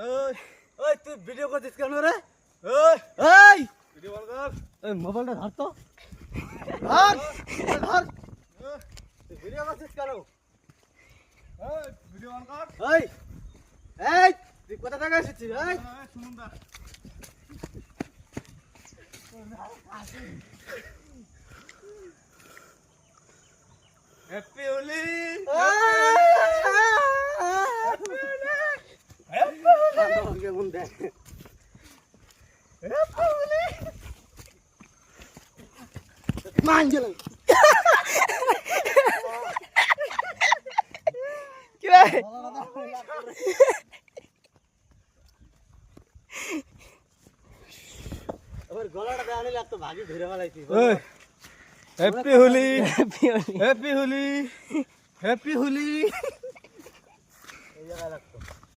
ওই ওই তুই ভিডিও করছিস কেন রে? এই এই ভিডিও বল কর। এই মোবাইলটা ধর তো, ধর ধর। তুই ভিডিও করছিস কেন? এই ভিডিও বল কর। এই এই তুই কোথা থেকে এসেছিস? এই শুনুন দা। হ্যাপি হোলি। কেমন দেখ মাঞ্জল কি রে আবার গলাটা দেওয়া লাগতো, ভাগি ধরে ফেলাইছি। ওই happy Holi. Happy Holi happy Holi. Happy Holi. এই জায়গায় লাগতো।